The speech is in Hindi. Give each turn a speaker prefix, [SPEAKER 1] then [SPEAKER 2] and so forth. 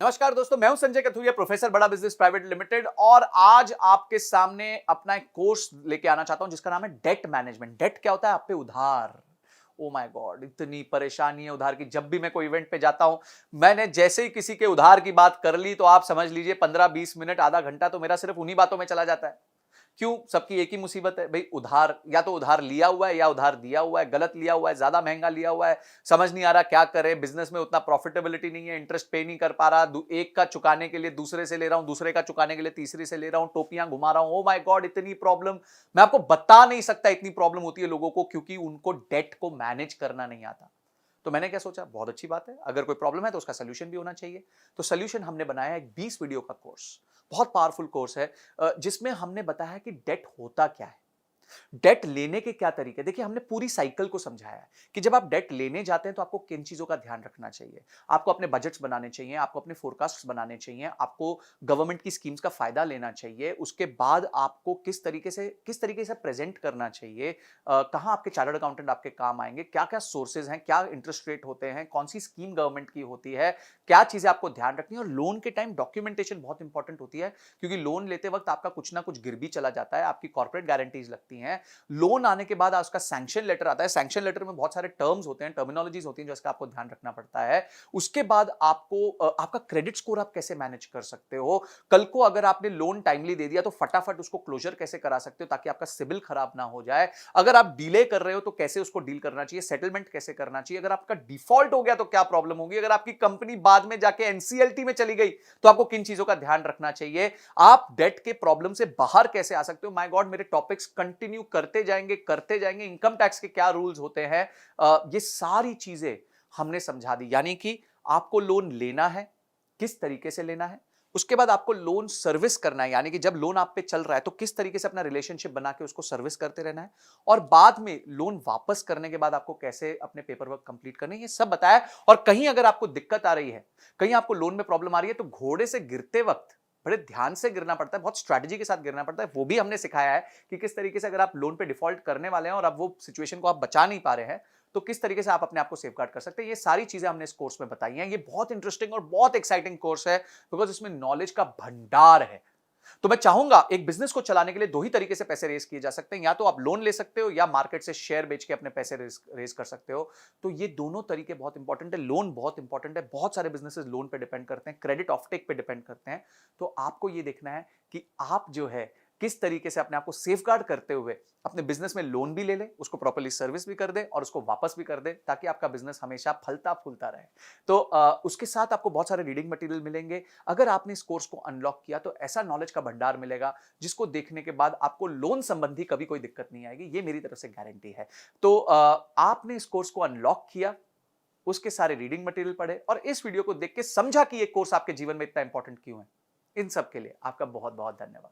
[SPEAKER 1] नमस्कार दोस्तों, मैं हूं संजय कथुरिया, प्रोफेसर बड़ा बिजनेस प्राइवेट लिमिटेड। और आज आपके सामने अपना एक कोर्स लेके आना चाहता हूं जिसका नाम है डेट मैनेजमेंट। डेट क्या होता है? आप पे उधार। ओ माय गॉड, इतनी परेशानी है उधार की। जब भी मैं कोई इवेंट पे जाता हूं, मैंने जैसे ही किसी के उधार की बात कर ली तो आप समझ लीजिए 15-20 मिनट, आधा घंटा तो मेरा सिर्फ उन्हीं बातों में चला जाता है। क्यों? सबकी एक ही मुसीबत है भाई, उधार। या तो उधार लिया हुआ है या उधार दिया हुआ है, गलत लिया हुआ है, ज्यादा महंगा लिया हुआ है, समझ नहीं आ रहा क्या करे। बिजनेस में उतना प्रॉफिटेबिलिटी नहीं है, इंटरेस्ट पे नहीं कर पा रहा, एक का चुकाने के लिए दूसरे से ले रहा हूं, दूसरे का चुकाने के लिए तीसरे से ले रहा हूं, टोपियां घुमा रहा हूं। ओ माय गॉड, इतनी प्रॉब्लम मैं आपको बता नहीं सकता। इतनी प्रॉब्लम होती है लोगों को क्योंकि उनको डेट को मैनेज करना नहीं आता। तो मैंने क्या सोचा, बहुत अच्छी बात है, अगर कोई प्रॉब्लम है तो उसका सोल्यूशन भी होना चाहिए। तो सोल्यूशन हमने बनाया एक 20 वीडियो का कोर्स। बहुत पावरफुल कोर्स है, जिसमें हमने बताया कि डेट होता क्या है, डेट लेने के क्या तरीके। देखिए, हमने पूरी साइकिल को समझाया है कि जब आप डेट लेने जाते हैं तो आपको किन चीजों का ध्यान रखना चाहिए। आपको अपने बजट्स बनाने चाहिए, आपको अपने फोरकास्ट बनाने चाहिए, आपको गवर्नमेंट की स्कीम्स का फायदा लेना चाहिए। उसके बाद आपको किस तरीके से प्रेजेंट करना चाहिए, कहां आपके चार्टर्ड अकाउंटेंट आपके काम आएंगे, क्या क्या सोर्सेज हैं, क्या इंटरेस्ट रेट होते हैं, कौन सी स्कीम गवर्नमेंट की होती है, क्या चीजें आपको ध्यान रखनी है। और लोन के टाइम डॉक्यूमेंटेशन बहुत इंपॉर्टेंट होती है, क्योंकि लोन लेते वक्त आपका कुछ ना कुछ गिर भी चला जाता है, आपकी कॉर्पोरेट गारंटीज लगती हैं। लोन आने के बाद उसका सैंक्शन लेटर आता है। सैंक्शन लेटर में बहुत सारे टर्म्स होते हैं, टर्मिनोलॉजीज होती हैं, जो इसका आपको ध्यान रखना पड़ता है। उसके बाद आपको आपका क्रेडिट स्कोर आप कैसे मैनेज कर सकते हो। कल को अगर आपने लोन टाइमली दे दिया तो फटाफट उसको क्लोजर कैसे करा सकते हो ताकि आपका सिबिल खराब ना हो जाए। अगर आप डिले कर रहे हो तो कैसे उसको डील करना चाहिए, सेटलमेंट कैसे करना चाहिए। अगर आपका डिफॉल्ट हो गया तो क्या प्रॉब्लम होगी। अगर आपकी कंपनी बाद में जाके एनसीएलटी में चली गई तो आपको किन चीजों का ध्यान रखना चाहिए। आप डेट के प्रॉब्लम से बाहर कैसे आ सकते हो। माय गॉड, मेरे टॉपिक्स कंटिन्यू करते जाएंगे। इनकम टैक्स के क्या रूल्स होते हैं, ये सारी चीजें हमने समझा दी। यानी कि आपको लोन लेना है, किस तरीके से लेना है। उसके बाद आपको लोन सर्विस करना है, यानी कि जब लोन आप पे चल रहा है तो किस तरीके से अपना रिलेशनशिप बना के उसको सर्विस करते रहना है। और बाद में लोन वापस करने के बाद आपको कैसे अपने पेपर वर्क कंप्लीट करने हैं, ये सब बताया। और कहीं अगर आपको दिक्कत आ रही है, कहीं आपको लोन में प्रॉब्लम आ रही है, तो घोड़े से गिरते वक्त बड़े ध्यान से गिरना पड़ता है, बहुत स्ट्रैटेजी के साथ गिरना पड़ता है। वो भी हमने सिखाया है कि किस तरीके से अगर आप लोन पे डिफॉल्ट करने वाले हैं और अब वो सिचुएशन को आप बचा नहीं पा रहे हैं, तो किस तरीके से आप अपने आप को सेफगार्ड कर सकते हैं। ये सारी चीजें हमने इस कोर्स में बताई हैं। ये बहुत इंटरेस्टिंग और बहुत एक्साइटिंग कोर्स है, बिकॉज इसमें नॉलेज का भंडार है। तो मैं चाहूंगा, एक बिजनेस को चलाने के लिए दो ही तरीके से पैसे रेज किए जा सकते हैं, या तो आप लोन ले सकते हो या मार्केट से शेयर बेच के अपने पैसे रेज कर सकते हो। तो ये दोनों तरीके बहुत इंपॉर्टेंट है। लोन बहुत इंपॉर्टेंट है, बहुत सारे बिजनेसेस लोन पे डिपेंड करते हैं, क्रेडिट ऑफटेक पे डिपेंड करते हैं। तो आपको ये देखना है कि आप जो है किस तरीके से अपने आप को सेफगार्ड करते हुए अपने बिजनेस में लोन भी ले ले, उसको प्रॉपर्ली सर्विस भी कर दे और उसको वापस भी कर दे, ताकि आपका बिजनेस हमेशा फलता फूलता रहे। तो उसके साथ आपको बहुत सारे रीडिंग मटेरियल मिलेंगे। अगर आपने इस कोर्स को अनलॉक किया तो ऐसा नॉलेज का भंडार मिलेगा जिसको देखने के बाद आपको लोन संबंधी कभी कोई दिक्कत नहीं आएगी। ये मेरी तरफ से गारंटी है। तो आपने इस कोर्स को अनलॉक किया, उसके सारे रीडिंग मटेरियल पढ़े और इस वीडियो को देख के समझा कि ये कोर्स आपके जीवन में इतना इंपॉर्टेंट क्यों है। इन सब के लिए आपका बहुत बहुत धन्यवाद।